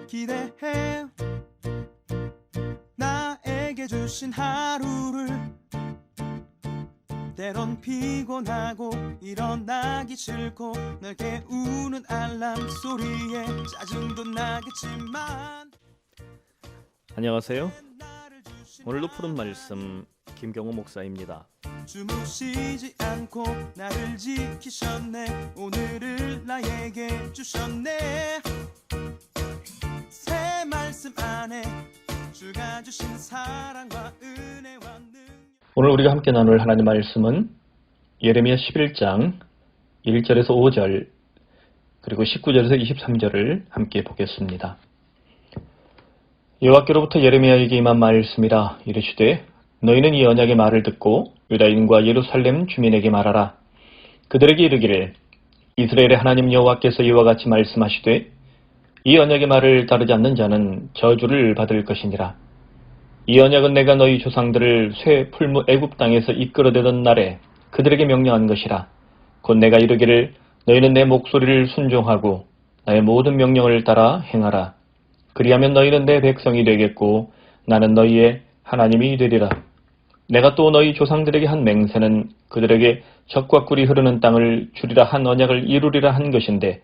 기대해 나에게 주신 하루를 때론 피곤하고 일어나기 싫고 널 깨우는 알람 소리에 짜증도 나겠지만 안녕하세요. 오늘도 푸른 말씀 김경호 목사입니다. 주무시지 않고 나를 지키셨네. 오늘을 나에게 주셨네. 새 말씀 안에 주가 주신 사랑과 은혜와 능력. 오늘 우리가 함께 나눌 하나님 말씀은 예레미야 11장 1절에서 5절 그리고 19절에서 23절을 함께 보겠습니다. 여호와께로부터 예레미야에게 임한 말씀이라. 이르시되 너희는 이 언약의 말을 듣고 유다인과 예루살렘 주민에게 말하라. 그들에게 이르기를 이스라엘의 하나님 여호와께서 이와 같이 말씀하시되 이 언약의 말을 따르지 않는 자는 저주를 받을 것이니라. 이 언약은 내가 너희 조상들을 쇠 풀무 애굽 땅에서 이끌어내던 날에 그들에게 명령한 것이라. 곧 내가 이르기를 너희는 내 목소리를 순종하고 나의 모든 명령을 따라 행하라. 그리하면 너희는 내 백성이 되겠고 나는 너희의 하나님이 되리라. 내가 또 너희 조상들에게 한 맹세는 그들에게 젖과 꿀이 흐르는 땅을 주리라 한 언약을 이루리라 한 것인데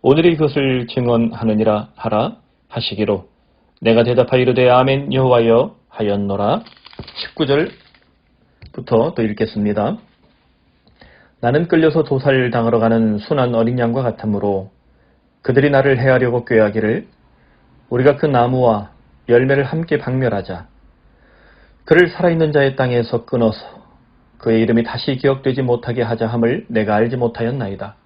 오늘이 그것을 증언하느니라 하라 하시기로 내가 대답하여 이르되 아멘 여호와여 하였노라. 19절부터 또 읽겠습니다. 나는 끌려서 도살당하러 가는 순한 어린 양과 같으므로 그들이 나를 해하려고 꾀하기를 우리가 그 나무와 열매를 함께 박멸하자. 그를 살아있는 자의 땅에서 끊어서 그의 이름이 다시 기억되지 못하게 하자 함을 내가 알지 못하였나이다.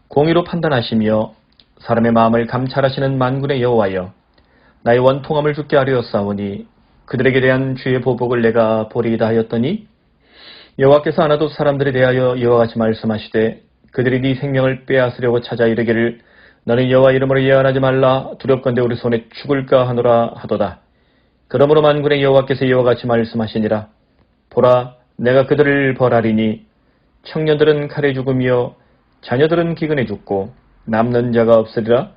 공의로 판단하시며 사람의 마음을 감찰하시는 만군의 여호와여 나의 원통함을 죽게 하려었사오니 그들에게 대한 주의 보복을 내가 보리이다 하였더니 여호와께서 하나도 사람들에 대하여 이와 같이 말씀하시되 그들이 네 생명을 빼앗으려고 찾아 이르기를 너는 여호와 이름으로 예언하지 말라. 두렵건대 우리 손에 죽을까 하노라 하도다. 그러므로 만군의 여호와께서 이와 같이 말씀하시니라. 보라 내가 그들을 벌하리니 청년들은 칼에 죽으며 자녀들은 기근에 죽고 남는 자가 없으리라.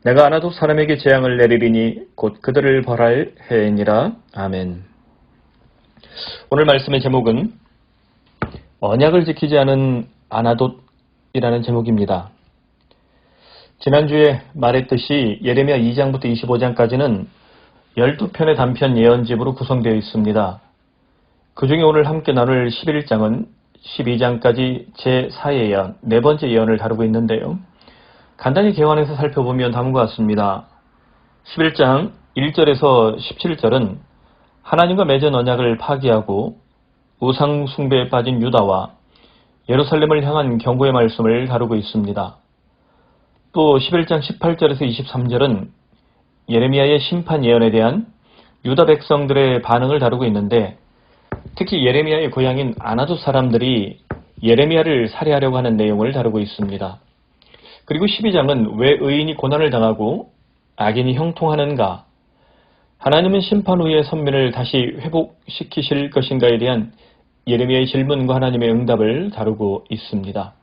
내가 하나도 사람에게 재앙을 내리리니 곧 그들을 벌할 해니라. 아멘. 오늘 말씀의 제목은 언약을 지키지 않은 아나돗이라는 제목입니다. 지난주에 말했듯이 예레미야 2장부터 25장까지는 12편의 단편 예언집으로 구성되어 있습니다. 그 중에 오늘 함께 나눌 11장은 12장까지 제4 예언, 네 번째 예언을 다루고 있는데요. 간단히 개관해서 살펴보면 다음과 같습니다. 11장 1절에서 17절은 하나님과 맺은 언약을 파기하고 우상 숭배에 빠진 유다와 예루살렘을 향한 경고의 말씀을 다루고 있습니다. 또 11장 18절에서 23절은 예레미야의 심판 예언에 대한 유다 백성들의 반응을 다루고 있는데 특히 예레미야의 고향인 아나돗 사람들이 예레미야를 살해하려고 하는 내용을 다루고 있습니다. 그리고 12장은 왜 의인이 고난을 당하고 악인이 형통하는가, 하나님은 심판 후에 선민을 다시 회복시키실 것인가에 대한 예레미야의 질문과 하나님의 응답을 다루고 있습니다.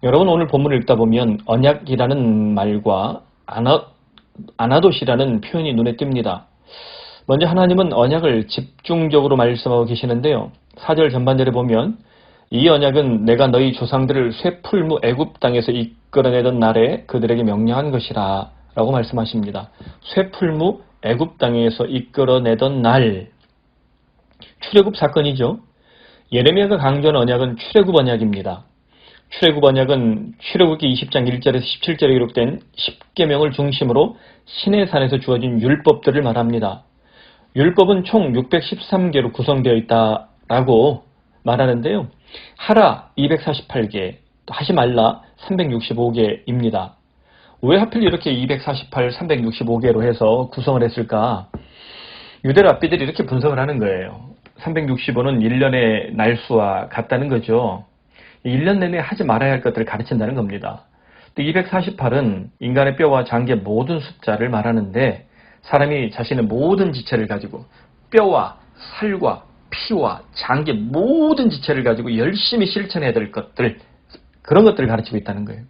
여러분 오늘 본문을 읽다 보면 언약이라는 말과 아나돗이라는 표현이 눈에 띕니다. 먼저 하나님은 언약을 집중적으로 말씀하고 계시는데요. 4절 전반절에 보면 이 언약은 내가 너희 조상들을 쇠풀무 애굽 땅에서 이끌어내던 날에 그들에게 명령한 것이라 라고 말씀하십니다. 쇠풀무 애굽 땅에서 이끌어내던 날, 출애굽 사건이죠. 예레미야가 강조한 언약은 출애굽 언약입니다. 출애굽 언약은 출애굽기 20장 1절에서 17절에 기록된 10계명을 중심으로 시내산에서 주어진 율법들을 말합니다. 율법은 총 613개로 구성되어 있다라고 말하는데요. 하라 248개, 하지 말라 365개입니다. 왜 하필 이렇게 248, 365개로 해서 구성을 했을까? 유대 랍비들이 이렇게 분석을 하는 거예요. 365는 1년의 날수와 같다는 거죠. 1년 내내 하지 말아야 할 것들을 가르친다는 겁니다. 또 248은 인간의 뼈와 장기의 모든 숫자를 말하는데 사람이 자신의 모든 지체를 가지고 뼈와 살과 피와 장기의 모든 지체를 가지고 열심히 실천해야 될 것들, 그런 것들을 가르치고 있다는 거예요.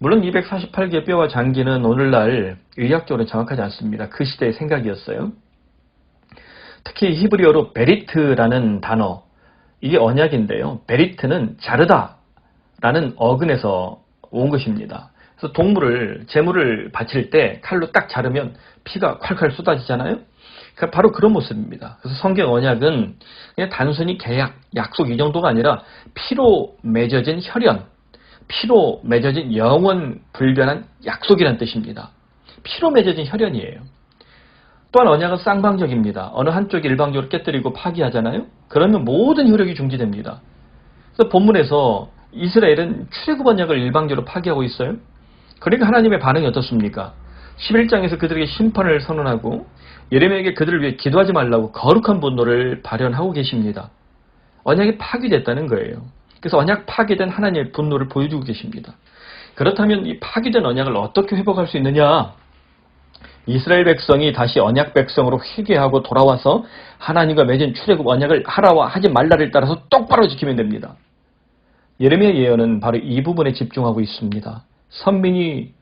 물론 248개 뼈와 장기는 오늘날 의학적으로 정확하지 않습니다. 그 시대의 생각이었어요. 특히 히브리어로 베리트라는 단어, 이게 언약인데요. 베리트는 자르다라는 어근에서 온 것입니다. 그래서 재물을 바칠 때 칼로 딱 자르면 피가 콸콸 쏟아지잖아요. 그러니까 바로 그런 모습입니다. 그래서 성경 언약은 그냥 단순히 계약, 약속 이 정도가 아니라 피로 맺어진 혈연, 피로 맺어진 영원 불변한 약속이라는 뜻입니다. 피로 맺어진 혈연이에요. 또한 언약은 쌍방적입니다. 어느 한쪽이 일방적으로 깨뜨리고 파기하잖아요. 그러면 모든 효력이 중지됩니다. 그래서 본문에서 이스라엘은 출애굽 언약을 일방적으로 파기하고 있어요. 그러니까 하나님의 반응이 어떻습니까? 11장에서 그들에게 심판을 선언하고 예레미야에게 그들을 위해 기도하지 말라고 거룩한 분노를 발현하고 계십니다. 언약이 파기됐다는 거예요. 그래서 언약 파기된 하나님의 분노를 보여주고 계십니다. 그렇다면 이 파기된 언약을 어떻게 회복할 수 있느냐? 이스라엘 백성이 다시 언약 백성으로 회개하고 돌아와서 하나님과 맺은 출애굽 언약을 하라와 하지 말라를 따라서 똑바로 지키면 됩니다. 예레미야 예언은 바로 이 부분에 집중하고 있습니다. 선민이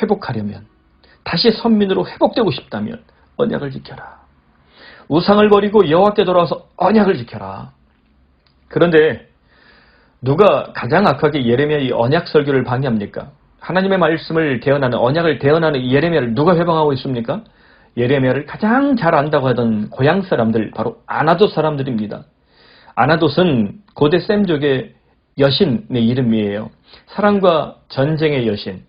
회복하려면, 다시 선민으로 회복되고 싶다면 언약을 지켜라. 우상을 버리고 여호와께 돌아와서 언약을 지켜라. 그런데 누가 가장 악하게 예레미야 이 언약 설교를 방해합니까? 하나님의 말씀을 대언하는, 언약을 대언하는 예레미야를 누가 회방하고 있습니까? 예레미야를 가장 잘 안다고 하던 고향 사람들, 바로 아나돗 사람들입니다. 아나돗은 고대 셈족의 여신의 이름이에요. 사랑과 전쟁의 여신,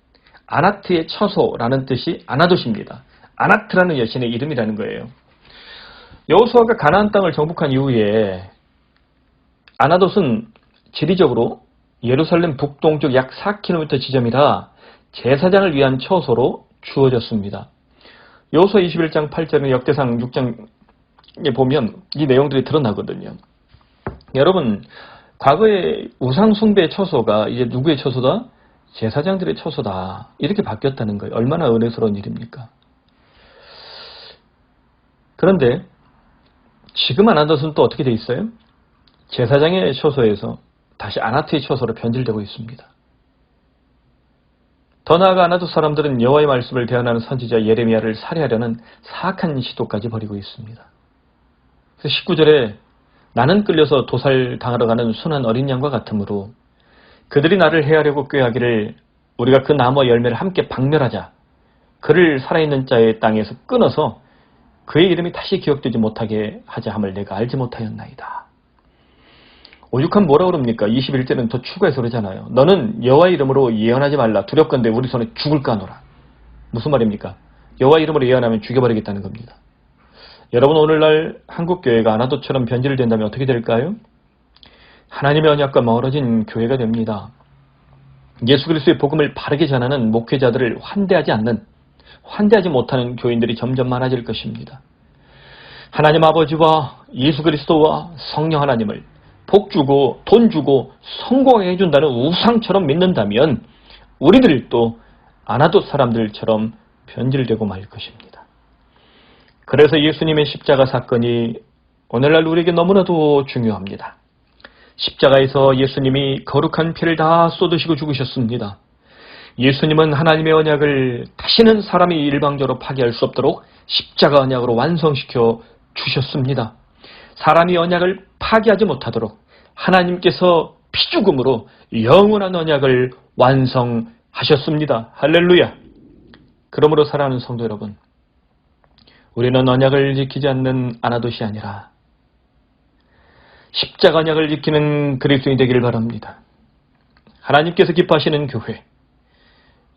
아나트의 처소라는 뜻이 아나돗입니다. 아나트라는 여신의 이름이라는 거예요. 여호수아가 가나안 땅을 정복한 이후에 아나돗은 지리적으로 예루살렘 북동쪽 약 4km 지점이라 제사장을 위한 처소로 주어졌습니다. 여호수아 21장 8절은 역대상 6장에 보면 이 내용들이 드러나거든요. 여러분, 과거의 우상 숭배의 처소가 이제 누구의 처소다? 제사장들의 처소다. 이렇게 바뀌었다는 거예요. 얼마나 은혜스러운 일입니까? 그런데 지금 아나돗은 또 어떻게 돼 있어요? 제사장의 처소에서 다시 아나트의 처소로 변질되고 있습니다. 더 나아가 아나돗 사람들은 여호와의 말씀을 대언하는 선지자 예레미야를 살해하려는 사악한 시도까지 벌이고 있습니다. 그래서 19절에 나는 끌려서 도살당하러 가는 순한 어린 양과 같으므로 그들이 나를 해하려고 꾀하기를 우리가 그 나무와 열매를 함께 박멸하자. 그를 살아있는 자의 땅에서 끊어서 그의 이름이 다시 기억되지 못하게 하자 함을 내가 알지 못하였나이다. 오죽하면 뭐라 그럽니까? 21절은 더 추가해서 그러잖아요. 너는 여호와의 이름으로 예언하지 말라. 두렵건대 우리 손에 죽을까 하노라. 무슨 말입니까? 여호와의 이름으로 예언하면 죽여버리겠다는 겁니다. 여러분, 오늘날 한국교회가 아나돗처럼 변질된다면 어떻게 될까요? 하나님의 언약과 멀어진 교회가 됩니다. 예수 그리스도의 복음을 바르게 전하는 목회자들을 환대하지 못하는 교인들이 점점 많아질 것입니다. 하나님 아버지와 예수 그리스도와 성령 하나님을 복 주고 돈 주고 성공하게 해준다는 우상처럼 믿는다면 우리들도 아나돗 사람들처럼 변질되고 말 것입니다. 그래서 예수님의 십자가 사건이 오늘날 우리에게 너무나도 중요합니다. 십자가에서 예수님이 거룩한 피를 다 쏟으시고 죽으셨습니다. 예수님은 하나님의 언약을 다시는 사람이 일방적으로 파기할 수 없도록 십자가 언약으로 완성시켜 주셨습니다. 사람이 언약을 파기하지 못하도록 하나님께서 피죽음으로 영원한 언약을 완성하셨습니다. 할렐루야! 그러므로 사랑하는 성도 여러분, 우리는 언약을 지키지 않는 아나돗이 아니라 십자가 언약을 지키는 그리스도인이 되기를 바랍니다. 하나님께서 기뻐하시는 교회,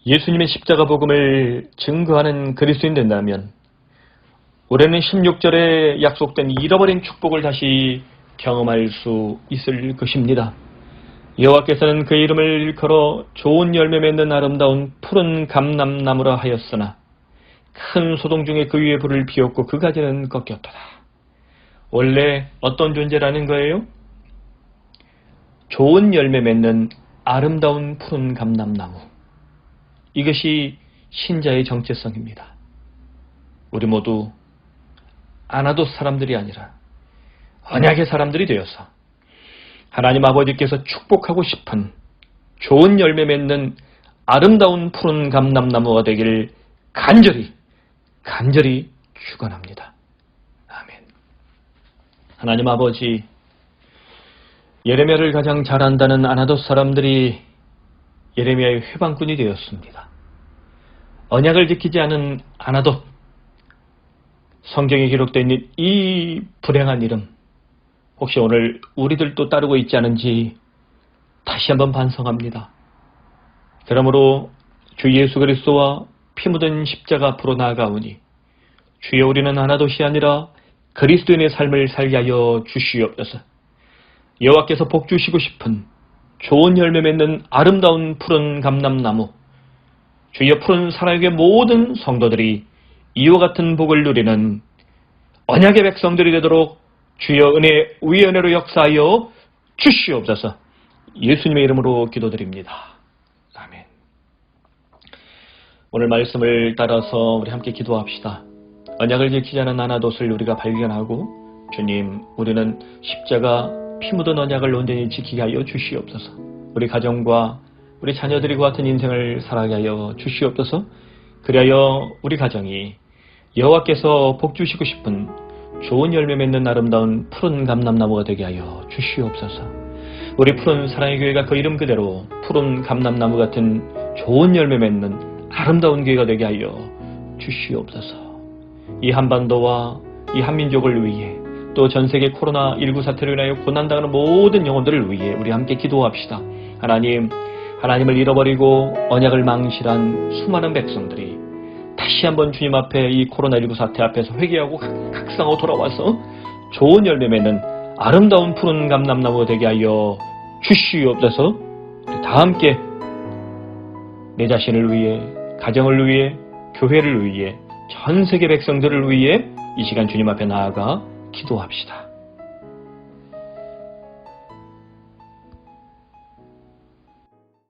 예수님의 십자가 복음을 증거하는 그리스도인 된다면 올해는 16절에 약속된 잃어버린 축복을 다시 경험할 수 있을 것입니다. 여호와께서는 그 이름을 일컬어 좋은 열매 맺는 아름다운 푸른 감람나무라 하였으나 큰 소동 중에 그 위에 불을 피웠고 그 가지는 꺾였도다. 원래 어떤 존재라는 거예요? 좋은 열매 맺는 아름다운 푸른 감람나무. 이것이 신자의 정체성입니다. 우리 모두 아나돗 사람들이 아니라 언약의 사람들이 되어서 하나님 아버지께서 축복하고 싶은 좋은 열매 맺는 아름다운 푸른 감람나무가 되길 간절히 축원합니다. 아멘. 하나님 아버지, 예레미야를 가장 잘 안다는 아나돗 사람들이 예레미야의 회방꾼이 되었습니다. 언약을 지키지 않은 아나돗, 성경에 기록되어 있는 이 불행한 이름, 혹시 오늘 우리들도 따르고 있지 않은지 다시 한번 반성합니다. 그러므로 주 예수 그리스도와 피 묻은 십자가 앞으로 나아가오니 주여, 우리는 아나돗이 아니라 그리스도인의 삶을 살게 하여 주시옵소서. 여호와께서 복 주시고 싶은 좋은 열매 맺는 아름다운 푸른 감람나무, 주여, 푸른 사랑의 모든 성도들이 이와 같은 복을 누리는 언약의 백성들이 되도록 주여 은혜 위의 은혜로 역사하여 주시옵소서. 예수님의 이름으로 기도드립니다. 아멘. 오늘 말씀을 따라서 우리 함께 기도합시다. 언약을 지키지 않은 아나돗을 우리가 발견하고, 주님, 우리는 십자가 피 묻은 언약을 온전히 지키게 하여 주시옵소서. 우리 가정과 우리 자녀들과 같은 인생을 살아가게 하여 주시옵소서. 그리하여 우리 가정이 여호와께서 복 주시고 싶은 좋은 열매 맺는 아름다운 푸른 감람나무가 되게 하여 주시옵소서. 우리 푸른 사랑의 교회가 그 이름 그대로 푸른 감람나무 같은 좋은 열매 맺는 아름다운 교회가 되게 하여 주시옵소서. 이 한반도와 이 한민족을 위해, 또 전세계 코로나19 사태로 인하여 고난당하는 모든 영혼들을 위해 우리 함께 기도합시다. 하나님, 하나님을 잃어버리고 언약을 망실한 수많은 백성들이 다시 한번 주님 앞에 이 코로나19 사태 앞에서 회개하고 각성하고 돌아와서 좋은 열매 맺는 아름다운 푸른 감람나무가 되게 하여 주시옵소서. 우리 다 함께 내 자신을 위해, 가정을 위해, 교회를 위해, 전 세계 백성들을 위해 이 시간 주님 앞에 나아가 기도합시다.